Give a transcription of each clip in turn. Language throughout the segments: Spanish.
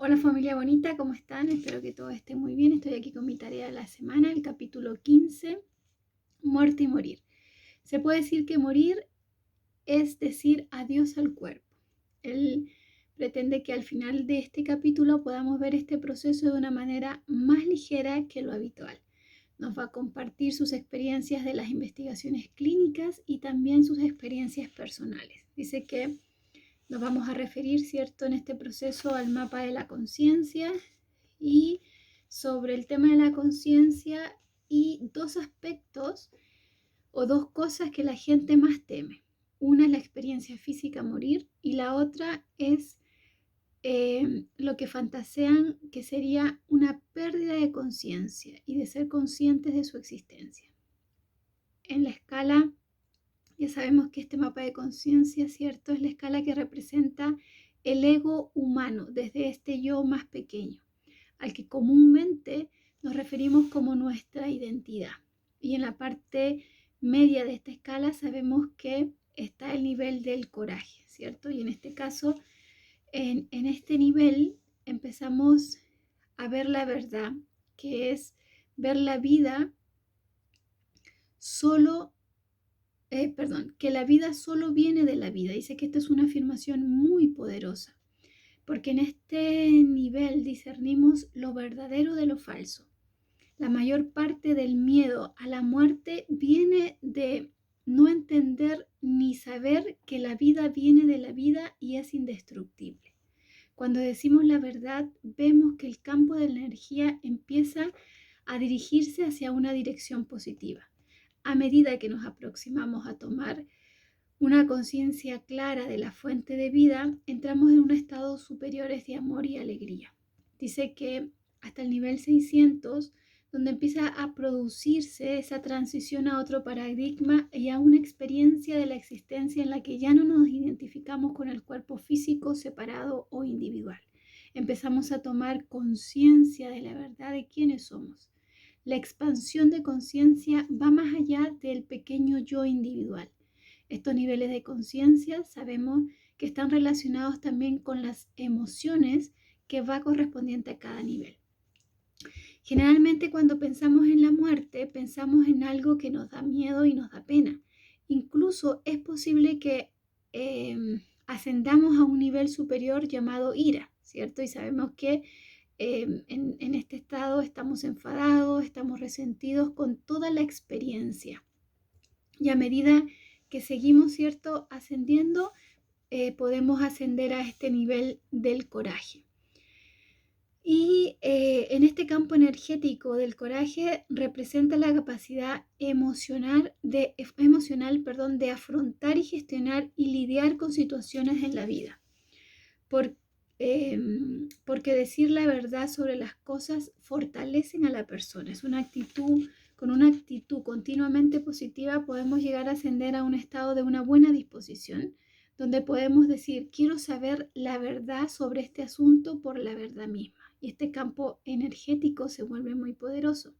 Hola familia bonita, ¿cómo están? Espero que todo esté muy bien. Estoy aquí con mi tarea de la semana, el capítulo 15, muerte y morir. Se puede decir que morir es decir adiós al cuerpo. Él pretende que al final de este capítulo podamos ver este proceso de una manera más ligera que lo habitual. Nos va a compartir sus experiencias de las investigaciones clínicas y también sus experiencias personales. Dice que nos vamos a referir, ¿cierto?, en este proceso al mapa de la conciencia y sobre el tema de la conciencia y dos aspectos o dos cosas que la gente más teme. Una es la experiencia física morir y la otra es lo que fantasean que sería una pérdida de conciencia y de ser conscientes de su existencia. En la escala, ya sabemos que este mapa de conciencia, ¿cierto?, es la escala que representa el ego humano desde este yo más pequeño, al que comúnmente nos referimos como nuestra identidad. Y en la parte media de esta escala sabemos que está el nivel del coraje, ¿cierto? Y en este caso, en este nivel empezamos a ver la verdad, que es ver la vida solo que la vida solo viene de la vida. Dice que esta es una afirmación muy poderosa, porque en este nivel discernimos lo verdadero de lo falso. La mayor parte del miedo a la muerte viene de no entender ni saber que la vida viene de la vida y es indestructible. Cuando decimos la verdad, vemos que el campo de la energía empieza a dirigirse hacia una dirección positiva. A medida que nos aproximamos a tomar una conciencia clara de la fuente de vida, entramos en un estado superior de amor y alegría. Dice que hasta el nivel 600, donde empieza a producirse esa transición a otro paradigma y a una experiencia de la existencia en la que ya no nos identificamos con el cuerpo físico separado o individual. Empezamos a tomar conciencia de la verdad de quiénes somos. La expansión de conciencia va más allá del pequeño yo individual. Estos niveles de conciencia sabemos que están relacionados también con las emociones que va correspondiente a cada nivel. Generalmente cuando pensamos en la muerte, pensamos en algo que nos da miedo y nos da pena. Incluso es posible que ascendamos a un nivel superior llamado ira, ¿cierto? Y sabemos que en este estado estamos enfadados, estamos resentidos con toda la experiencia. Y a medida que seguimos, ¿cierto?, ascendiendo, podemos ascender a este nivel del coraje. Y en este campo energético del coraje representa la capacidad emocional de afrontar y gestionar y lidiar con situaciones en la vida. Porque decir la verdad sobre las cosas fortalecen a la persona. Con una actitud continuamente positiva podemos llegar a ascender a un estado de una buena disposición, donde podemos decir, quiero saber la verdad sobre este asunto por la verdad misma. Y este campo energético se vuelve muy poderoso.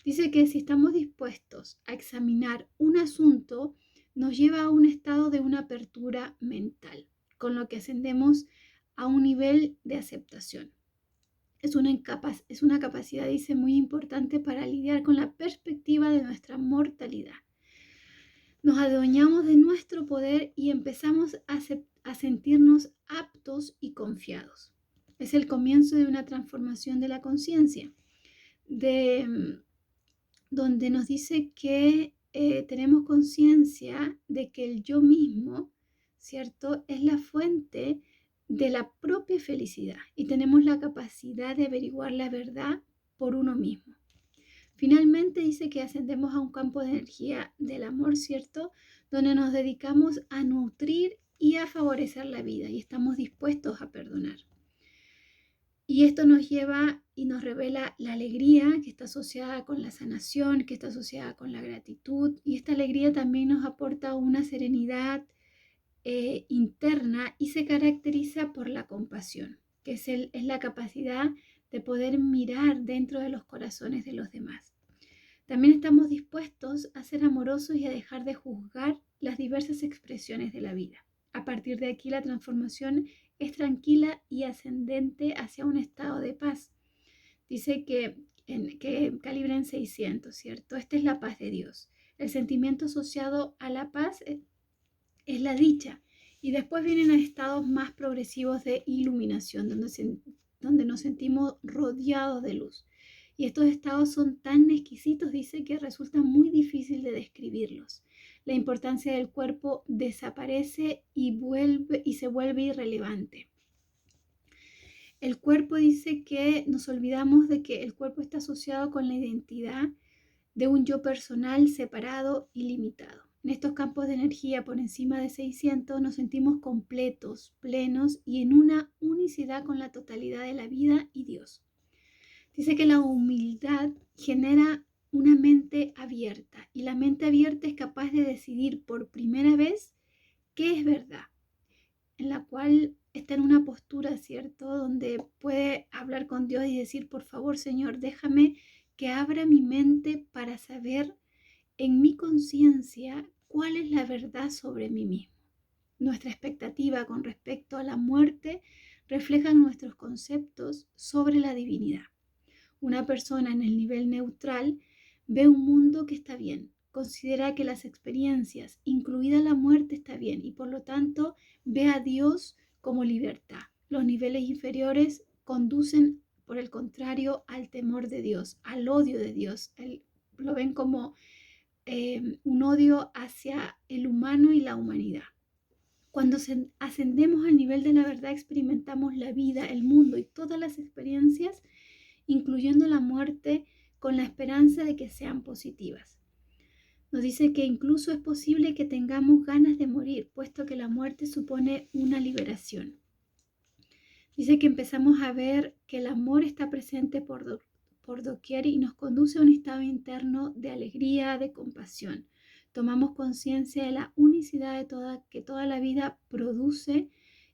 Dice que si estamos dispuestos a examinar un asunto, nos lleva a un estado de una apertura mental, con lo que ascendemos a un nivel de aceptación. Es una capacidad, dice, muy importante para lidiar con la perspectiva de nuestra mortalidad. Nos adueñamos de nuestro poder y empezamos a sentirnos aptos y confiados. Es el comienzo de una transformación de la conciencia, donde nos dice que tenemos conciencia de que el yo mismo, ¿cierto?, es la fuente de la propia felicidad y tenemos la capacidad de averiguar la verdad por uno mismo. Finalmente dice que ascendemos a un campo de energía del amor, ¿cierto?, donde nos dedicamos a nutrir y a favorecer la vida y estamos dispuestos a perdonar. Y esto nos lleva y nos revela la alegría que está asociada con la sanación, que está asociada con la gratitud. Y esta alegría también nos aporta una serenidad interna y se caracteriza por la compasión, que es la capacidad de poder mirar dentro de los corazones de los demás. También estamos dispuestos a ser amorosos y a dejar de juzgar las diversas expresiones de la vida. A partir de aquí la transformación es tranquila y ascendente hacia un estado de paz. Dice que calibra en 600, ¿cierto? Esta es la paz de Dios. El sentimiento asociado a la paz es la dicha. Y después vienen a estados más progresivos de iluminación, donde nos sentimos rodeados de luz. Y estos estados son tan exquisitos, dice, que resulta muy difícil de describirlos. La importancia del cuerpo desaparece y se vuelve irrelevante. El cuerpo, dice que nos olvidamos de que el cuerpo está asociado con la identidad de un yo personal separado y limitado. En estos campos de energía por encima de 600 nos sentimos completos, plenos y en una unicidad con la totalidad de la vida y Dios. Dice que la humildad genera una mente abierta y la mente abierta es capaz de decidir por primera vez qué es verdad, en la cual está en una postura, ¿cierto?, donde puede hablar con Dios y decir, por favor, Señor, déjame que abra mi mente para saber en mi conciencia cuál es la verdad sobre mí mismo. Nuestra expectativa con respecto a la muerte refleja nuestros conceptos sobre la divinidad. Una persona en el nivel neutral ve un mundo que está bien, considera que las experiencias, incluida la muerte, está bien y por lo tanto ve a Dios como libertad. Los niveles inferiores conducen, por el contrario, al temor de Dios, al odio de Dios. Lo ven como un odio hacia el humano y la humanidad. Cuando ascendemos al nivel de la verdad, experimentamos la vida, el mundo y todas las experiencias, incluyendo la muerte, con la esperanza de que sean positivas. Nos dice que incluso es posible que tengamos ganas de morir, puesto que la muerte supone una liberación. Dice que empezamos a ver que el amor está presente por doquier y nos conduce a un estado interno de alegría, de compasión. Tomamos conciencia de la unicidad que toda la vida produce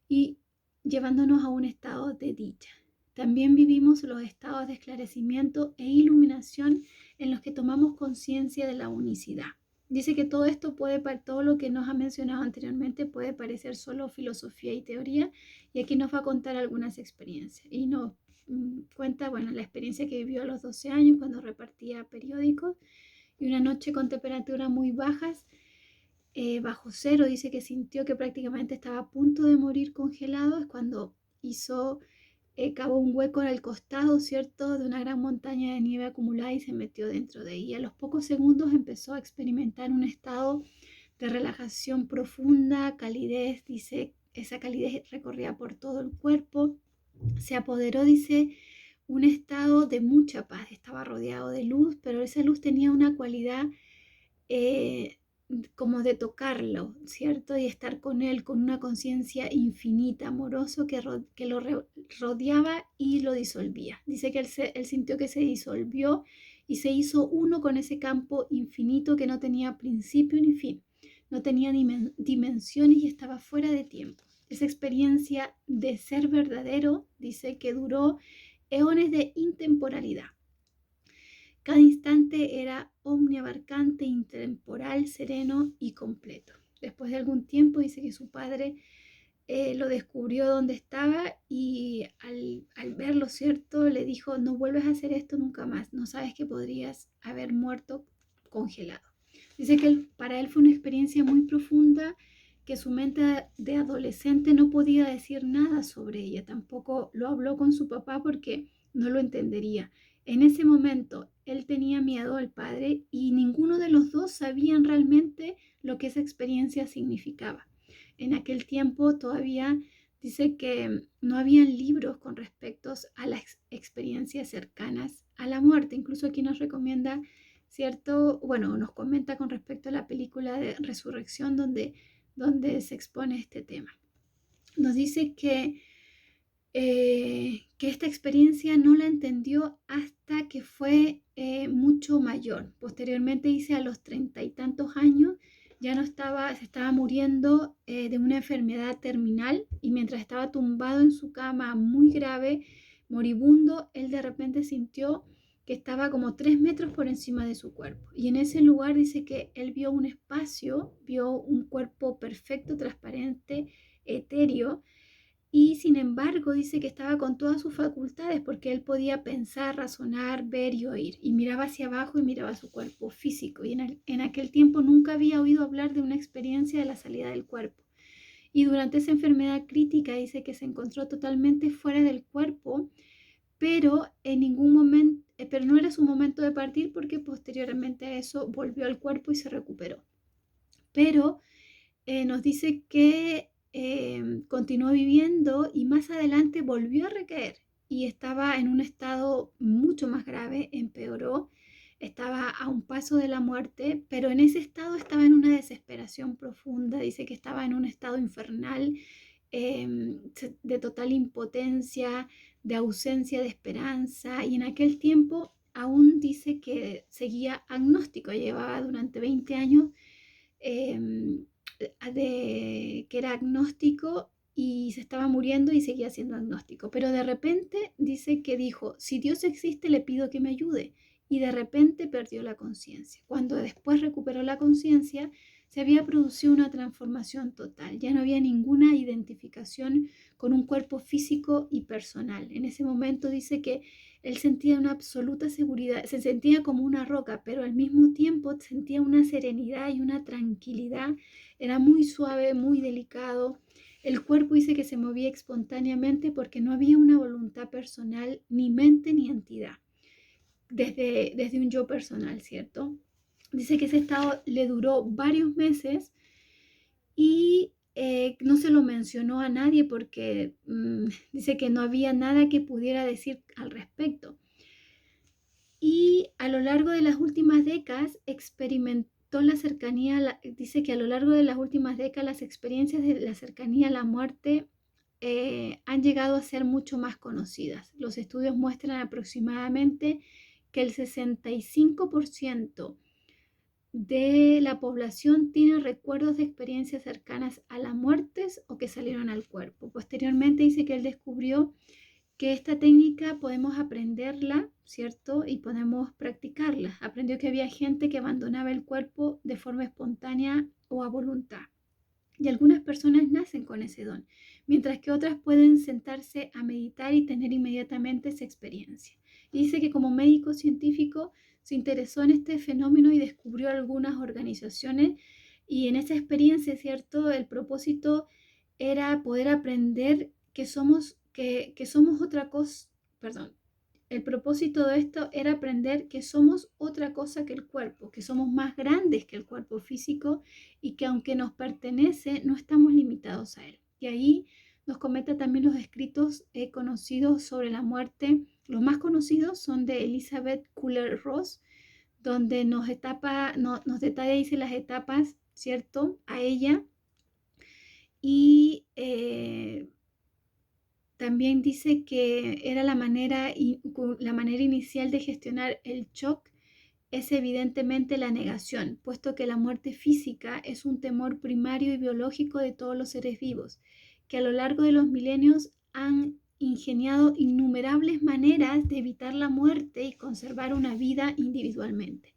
y llevándonos a un estado de dicha. También vivimos los estados de esclarecimiento e iluminación en los que tomamos conciencia de la unicidad. Dice que todo esto todo lo que nos ha mencionado anteriormente puede parecer solo filosofía y teoría, y aquí nos va a contar algunas experiencias. Y nos cuenta, bueno, la experiencia que vivió a los 12 años cuando repartía periódicos y una noche con temperaturas muy bajas, bajo cero, dice que sintió que prácticamente estaba a punto de morir congelado. Es cuando cavó un hueco en el costado, ¿cierto?, de una gran montaña de nieve acumulada y se metió dentro de ella. A los pocos segundos empezó a experimentar un estado de relajación profunda, calidez, dice, esa calidez recorría por todo el cuerpo. Se apoderó, dice, un estado de mucha paz. Estaba rodeado de luz, pero esa luz tenía una cualidad como de tocarlo, ¿cierto? Y estar con él con una conciencia infinita, amoroso, que lo rodeaba y lo disolvía. Dice que él sintió que se disolvió y se hizo uno con ese campo infinito que no tenía principio ni fin, no tenía dimensiones y estaba fuera de tiempo. Esa experiencia de ser verdadero, dice que duró eones de intemporalidad. Cada instante era omniabarcante, intemporal, sereno y completo. Después de algún tiempo dice que su padre lo descubrió donde estaba y al verlo, ¿cierto?, le dijo, no vuelves a hacer esto nunca más, no sabes que podrías haber muerto congelado. Dice que para él fue una experiencia muy profunda, que su mente de adolescente no podía decir nada sobre ella, tampoco lo habló con su papá porque no lo entendería. En ese momento él tenía miedo al padre y ninguno de los dos sabían realmente lo que esa experiencia significaba. En aquel tiempo todavía dice que no habían libros con respecto a las experiencias cercanas a la muerte. Incluso aquí nos recomienda, ¿cierto? Bueno, nos comenta con respecto a la película de Resurrección donde se expone este tema. Nos dice que esta experiencia no la entendió hasta que fue mucho mayor. Posteriormente, dice, a los 30 y tantos años, ya no estaba, se estaba muriendo de una enfermedad terminal y mientras estaba tumbado en su cama muy grave, moribundo, él de repente sintió que estaba como 3 metros por encima de su cuerpo. Y en ese lugar dice que él vio un espacio, vio un cuerpo perfecto, transparente, etéreo, y sin embargo dice que estaba con todas sus facultades porque él podía pensar, razonar, ver y oír, y miraba hacia abajo y miraba su cuerpo físico, y en aquel tiempo nunca había oído hablar de una experiencia de la salida del cuerpo. Y durante esa enfermedad crítica dice que se encontró totalmente fuera del cuerpo, pero en ningún momento, pero no era su momento de partir porque posteriormente a eso volvió al cuerpo y se recuperó. Pero nos dice que continuó viviendo y más adelante volvió a recaer y estaba en un estado mucho más grave, empeoró, estaba a un paso de la muerte, pero en ese estado estaba en una desesperación profunda, dice que estaba en un estado infernal, de total impotencia, de ausencia de esperanza, y en aquel tiempo aún dice que seguía agnóstico, llevaba durante 20 años que era agnóstico y se estaba muriendo y seguía siendo agnóstico. Pero de repente dice que dijo, si Dios existe, le pido que me ayude. Y de repente perdió la conciencia. Cuando después recuperó la conciencia, se había producido una transformación total. Ya no había ninguna identificación con un cuerpo físico y personal. En ese momento dice que él sentía una absoluta seguridad, se sentía como una roca, pero al mismo tiempo sentía una serenidad y una tranquilidad. Era muy suave, muy delicado. El cuerpo dice que se movía espontáneamente porque no había una voluntad personal, ni mente ni entidad, desde un yo personal, ¿cierto? Dice que ese estado le duró varios meses y no se lo mencionó a nadie porque dice que no había nada que pudiera decir al respecto. Y a lo largo de las últimas décadas experimentó la cercanía, dice que a lo largo de las últimas décadas las experiencias de la cercanía a la muerte han llegado a ser mucho más conocidas. Los estudios muestran aproximadamente que el 65% de la población tiene recuerdos de experiencias cercanas a la muerte o que salieron al cuerpo. Posteriormente dice que él descubrió que esta técnica podemos aprenderla, ¿cierto? Y podemos practicarla. Aprendió que había gente que abandonaba el cuerpo de forma espontánea o a voluntad. Y algunas personas nacen con ese don, mientras que otras pueden sentarse a meditar y tener inmediatamente esa experiencia. Y dice que como médico científico se interesó en este fenómeno y descubrió algunas organizaciones, y en esa experiencia, ¿cierto? El propósito era poder aprender que somos otra cosa, perdón, el propósito de esto era aprender que somos otra cosa que el cuerpo, que somos más grandes que el cuerpo físico y que aunque nos pertenece, no estamos limitados a él. Y ahí nos comenta también los escritos conocidos sobre la muerte. Los más conocidos son de Elizabeth Kubler-Ross, donde nos detalla, dice las etapas, ¿cierto? A ella. Y también dice que era la manera inicial de gestionar el shock es evidentemente la negación, puesto que la muerte física es un temor primario y biológico de todos los seres vivos, que a lo largo de los milenios han ingeniado innumerables maneras de evitar la muerte y conservar una vida individualmente.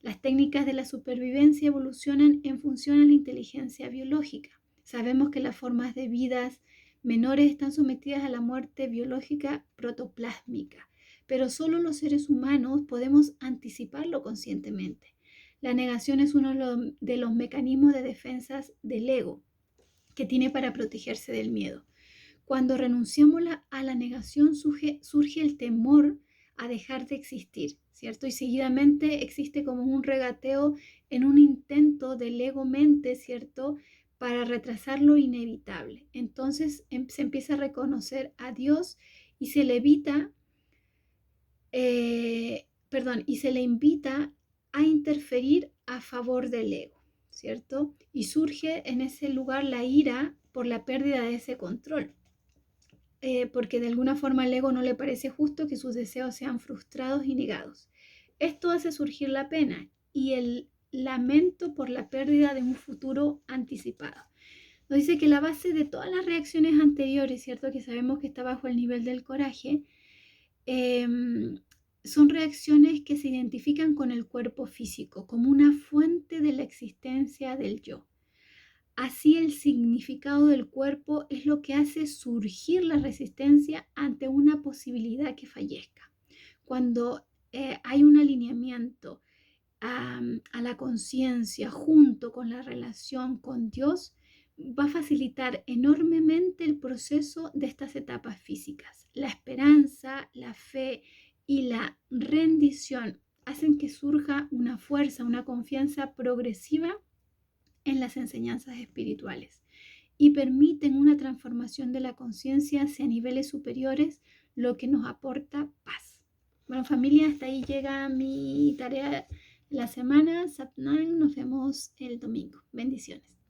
Las técnicas de la supervivencia evolucionan en función a la inteligencia biológica. Sabemos que las formas de vidas menores están sometidas a la muerte biológica protoplásmica, pero solo los seres humanos podemos anticiparlo conscientemente. La negación es uno de los mecanismos de defensa del ego que tiene para protegerse del miedo. Cuando renunciamos a la negación surge el temor a dejar de existir, ¿cierto? Y seguidamente existe como un regateo en un intento del ego-mente, ¿cierto? Para retrasar lo inevitable. Entonces se empieza a reconocer a Dios y se le y se le invita a interferir a favor del ego, ¿cierto? Y surge en ese lugar la ira por la pérdida de ese control. Porque de alguna forma al ego no le parece justo que sus deseos sean frustrados y negados. Esto hace surgir la pena y el lamento por la pérdida de un futuro anticipado. Nos dice que la base de todas las reacciones anteriores, ¿cierto? Que sabemos que está bajo el nivel del coraje, son reacciones que se identifican con el cuerpo físico como una fuente de la existencia del yo. Así el significado del cuerpo es lo que hace surgir la resistencia ante una posibilidad que fallezca. Cuando hay un alineamiento a la conciencia junto con la relación con Dios, va a facilitar enormemente el proceso de estas etapas físicas. La esperanza, la fe y la rendición hacen que surja una fuerza, una confianza progresiva en las enseñanzas espirituales y permiten una transformación de la conciencia hacia niveles superiores, lo que nos aporta paz. Bueno, familia, hasta ahí llega mi tarea de la semana. Satnam, nos vemos el domingo. Bendiciones.